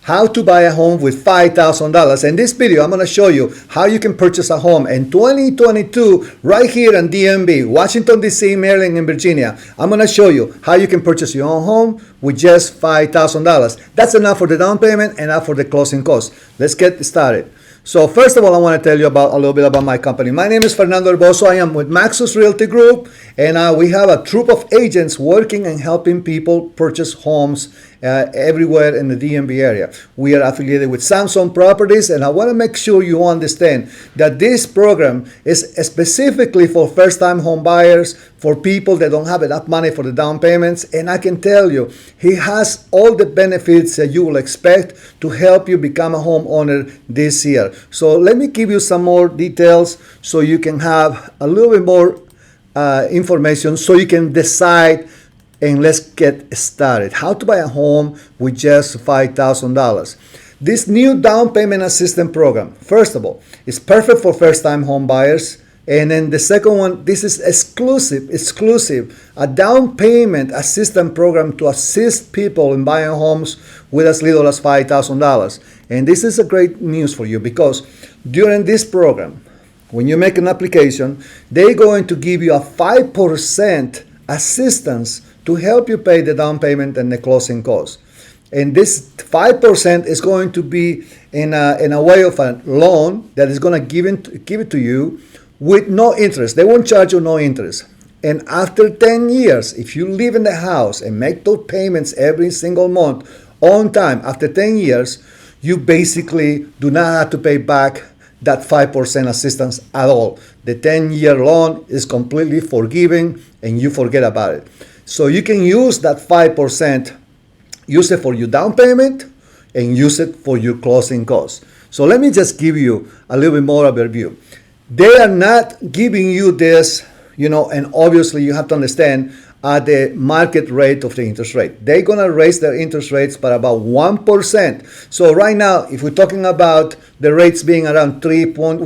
how to buy a home with $5,000. In this video, I'm going to show you how you can purchase a home in 2022 right here in DMV, Washington, D.C., Maryland, and Virginia. I'm going to show you how you can purchase your own home with just $5,000. That's enough for the down payment and enough for the closing costs. Let's get started. So first of all, I want to tell you a little bit about my company. My name is Fernando. I am with MAXUS Realty Group, and we have a troop of agents working and helping people purchase homes everywhere in the DMV area. We are affiliated with Samsung Properties, and I want to make sure you understand that this program is specifically for first-time home buyers, for people that don't have enough money for the down payments, and I can tell you, he has all the benefits that you will expect to help you become a homeowner this year. So let me give you some more details so you can have a little bit more information so you can decide, and let's get started. How to buy a home with just $5,000. This new down payment assistance program, first of all, is perfect for first-time home buyers. And then the second one, this is exclusive, a down payment assistance program to assist people in buying homes with as little as $5,000. And this is a great news for you because during this program, when you make an application, they're going to give you a 5% assistance to help you pay the down payment and the closing costs. And this 5% is going to be in a way of a loan that is going to give it to you with no interest. They won't charge you no interest. And after 10 years, if you live in the house and make those payments every single month on time, after 10 years, you basically do not have to pay back that 5% assistance at all. The 10-year loan is completely forgiven and you forget about it. So you can use that 5%, use it for your down payment and use it for your closing costs. So let me just give you a little bit more overview. They are not giving you this, and obviously you have to understand the market rate of the interest rate. They're going to raise their interest rates by about 1%. So right now, if we're talking about the rates being around 3.1%,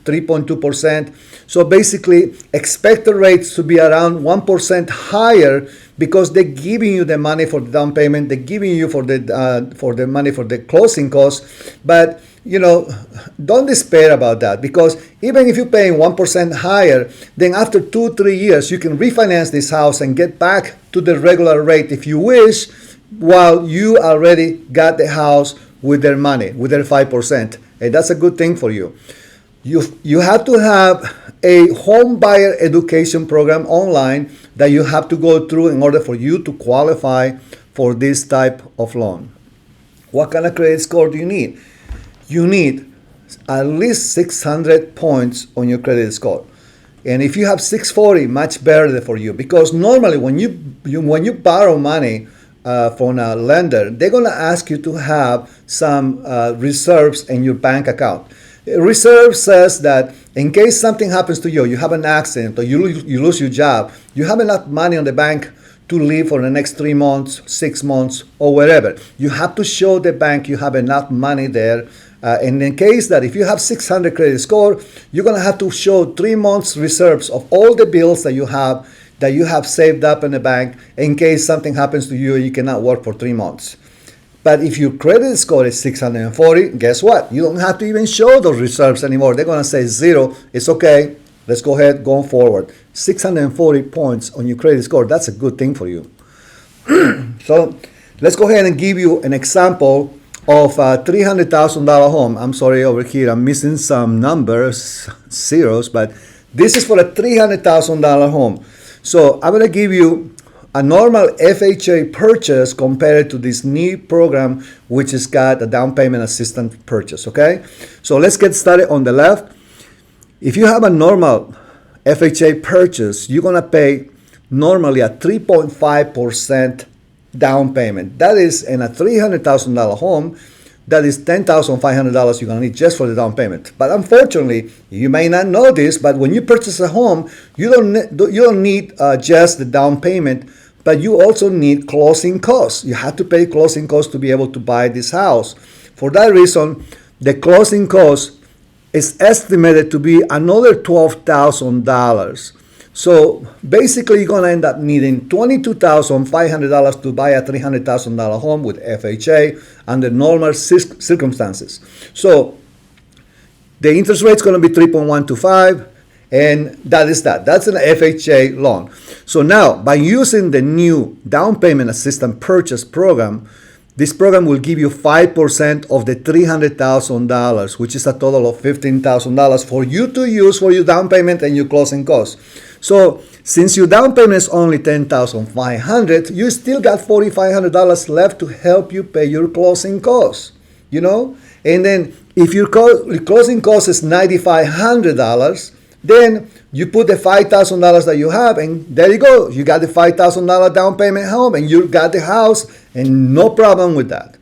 3.2%, so basically expect the rates to be around 1% higher because they're giving you the money for the down payment, they're giving you for the money for the closing costs. But don't despair about that, because even if you're paying 1% higher, then after 2-3 years, you can refinance this house and get back to the regular rate if you wish, while you already got the house with their money, with their 5%. And that's a good thing for you. You have to have a home buyer education program online that you have to go through in order for you to qualify for this type of loan. What kind of credit score do you need? You need at least 600 points on your credit score. And if you have 640, much better for you, because normally when you borrow money from a lender, they're going to ask you to have some reserves in your bank account. Reserve says that in case something happens to you, you have an accident or you lose your job, you have enough money on the bank to live for the next 3 months, 6 months, or whatever. You have to show the bank you have enough money there. And in case that if you have 600 credit score, you're going to have to show 3 months reserves of all the bills that you have saved up in the bank in case something happens to you and you cannot work for 3 months. But if your credit score is 640, guess what? You don't have to even show those reserves anymore. They're going to say 0. It's okay. Let's go ahead, going forward. 640 points on your credit score. That's a good thing for you. So let's go ahead and give you an example of a $300,000 home. I'm sorry, over here I'm missing some numbers, zeros, but this is for a $300,000 home. So I'm going to give you a normal FHA purchase compared to this new program, which has got a down payment assistance purchase, okay? So let's get started on the left. If you have a normal FHA purchase, you're going to pay normally a 3.5% down payment. That is in a $300,000 home. That is $10,500 you're going to need just for the down payment. But unfortunately, you may not know this, but when you purchase a home, you don't need just the down payment, but you also need closing costs. You have to pay closing costs to be able to buy this house. For that reason, the closing cost is estimated to be another $12,000. So basically, you're going to end up needing $22,500 to buy a $300,000 home with FHA under normal circumstances. So the interest rate is going to be 3.125, and that is that. That's an FHA loan. So now, by using the new down payment assistance purchase program, this program will give you 5% of the $300,000, which is a total of $15,000 for you to use for your down payment and your closing costs. So since your down payment is only $10,500, you still got $4,500 left to help you pay your closing costs, you know? And then if your closing cost is $9,500, then you put the $5,000 that you have, and there you go. You got the $5,000 down payment home, and you got the house, and no problem with that.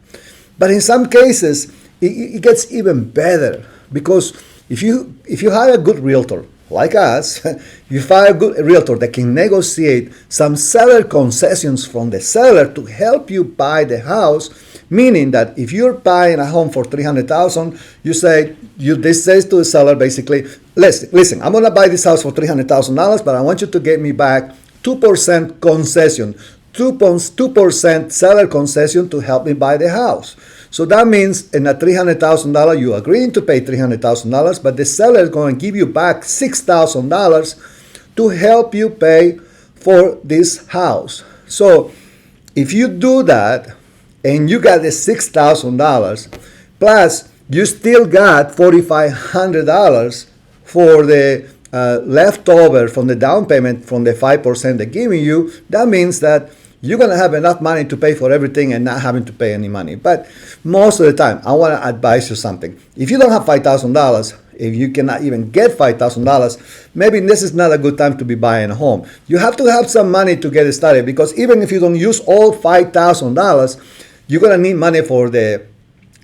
But in some cases, it gets even better, because if you hire a good realtor like us, you find a good realtor that can negotiate some seller concessions from the seller to help you buy the house. Meaning that if you're buying a home for $300,000, this says to the seller basically, listen, I'm gonna buy this house for $300,000, but I want you to get me back 2% concession, 2% seller concession to help me buy the house. So that means in a $300,000, you're agreeing to pay $300,000, but the seller is going to give you back $6,000 to help you pay for this house. So if you do that, and you got the $6,000, plus you still got $4,500 for the leftover from the down payment from the 5% they're giving you, that means that you're going to have enough money to pay for everything and not having to pay any money. But most of the time, I want to advise you something. If you don't have $5,000, if you cannot even get $5,000, maybe this is not a good time to be buying a home. You have to have some money to get started, because even if you don't use all $5,000, you're going to need money for the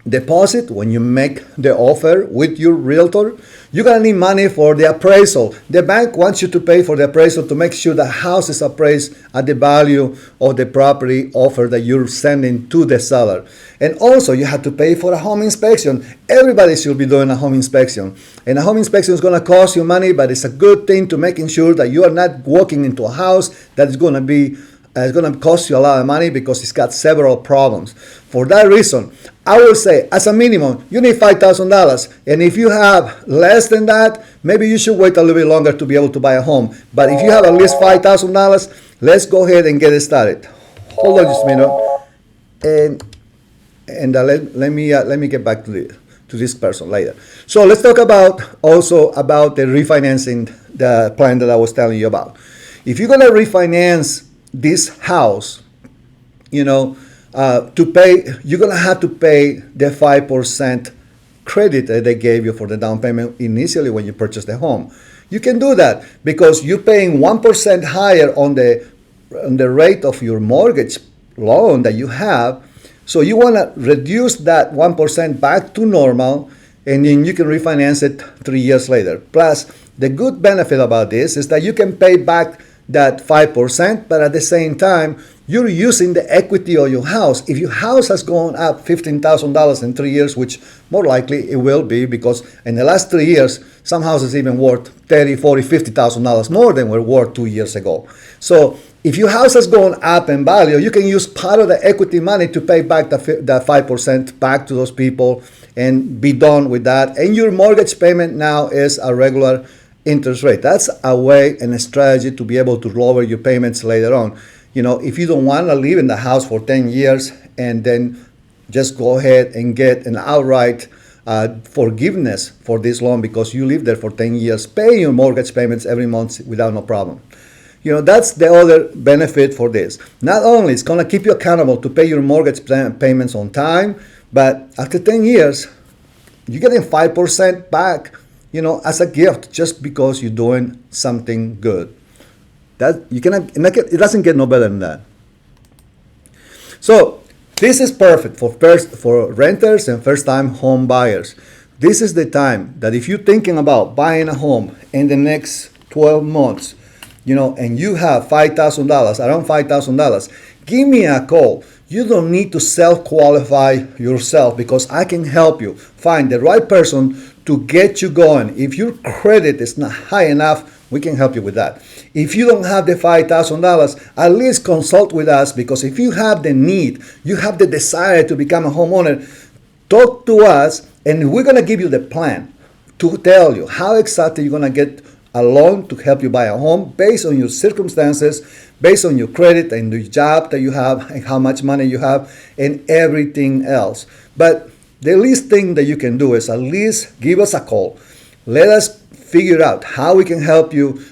deposit when you make the offer with your realtor. You're going to need money for the appraisal. The bank wants you to pay for the appraisal to make sure the house is appraised at the value of the property offer that you're sending to the seller. And also, you have to pay for a home inspection. Everybody should be doing a home inspection. And a home inspection is going to cost you money, but it's a good thing to making sure that you are not walking into a house that is going to be it's going to cost you a lot of money, because it's got several problems. For that reason, I will say, as a minimum, you need $5,000. And if you have less than that, maybe you should wait a little bit longer to be able to buy a home. But if you have at least $5,000, let's go ahead and get it started. Hold on just a minute. And let me get back to this person later. So let's talk about the refinancing, the plan that I was telling you about. If you're going to refinance this house, to pay, you're going to have to pay the 5% credit that they gave you for the down payment initially when you purchased the home. You can do that because you're paying 1% higher on the rate of your mortgage loan that you have. So you want to reduce that 1% back to normal, and then you can refinance it 3 years later. Plus, the good benefit about this is that you can pay back that 5%, but at the same time, you're using the equity of your house. If your house has gone up $15,000 in 3 years, which more likely it will be, because in the last 3 years, some houses even worth $30,000, $40,000, $50,000 more than were worth 2 years ago. So if your house has gone up in value, you can use part of the equity money to pay back the 5% back to those people and be done with that. And your mortgage payment now is a regular interest rate. That's a way and a strategy to be able to lower your payments later on. If you don't want to live in the house for 10 years and then just go ahead and get an outright forgiveness for this loan because you live there for 10 years, pay your mortgage payments every month without no problem. That's the other benefit for this. Not only it's going to keep you accountable to pay your mortgage payments on time, but after 10 years, you're getting 5% back, as a gift, just because you're doing something good. It doesn't get no better than that. So this is perfect for renters and first-time home buyers. This is the time that if you're thinking about buying a home in the next 12 months, and you have $5,000, around $5,000, give me a call. You don't need to self-qualify yourself, because I can help you find the right person to get you going. If your credit is not high enough we can help you with that. If you don't have the $5,000, at least consult with us, because if you have the need, you have the desire to become a homeowner, talk to us and we're going to give you the plan to tell you how exactly you're going to get a loan to help you buy a home based on your circumstances, based on your credit and the job that you have and how much money you have and everything else. But the least thing that you can do is at least give us a call. Let us figure out how we can help you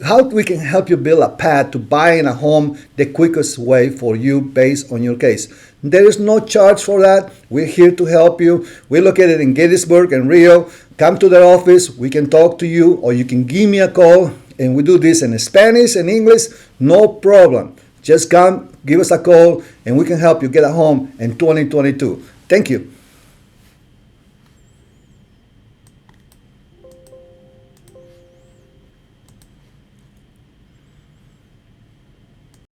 how we can help you build a path to buying a home the quickest way for you based on your case. There is no charge for that. We're here to help you. We're located in Gettysburg and Rio. Come to the office. We can talk to you, or you can give me a call, and we do this in Spanish and English. No problem. Just come, give us a call, and we can help you get a home in 2022. Thank you.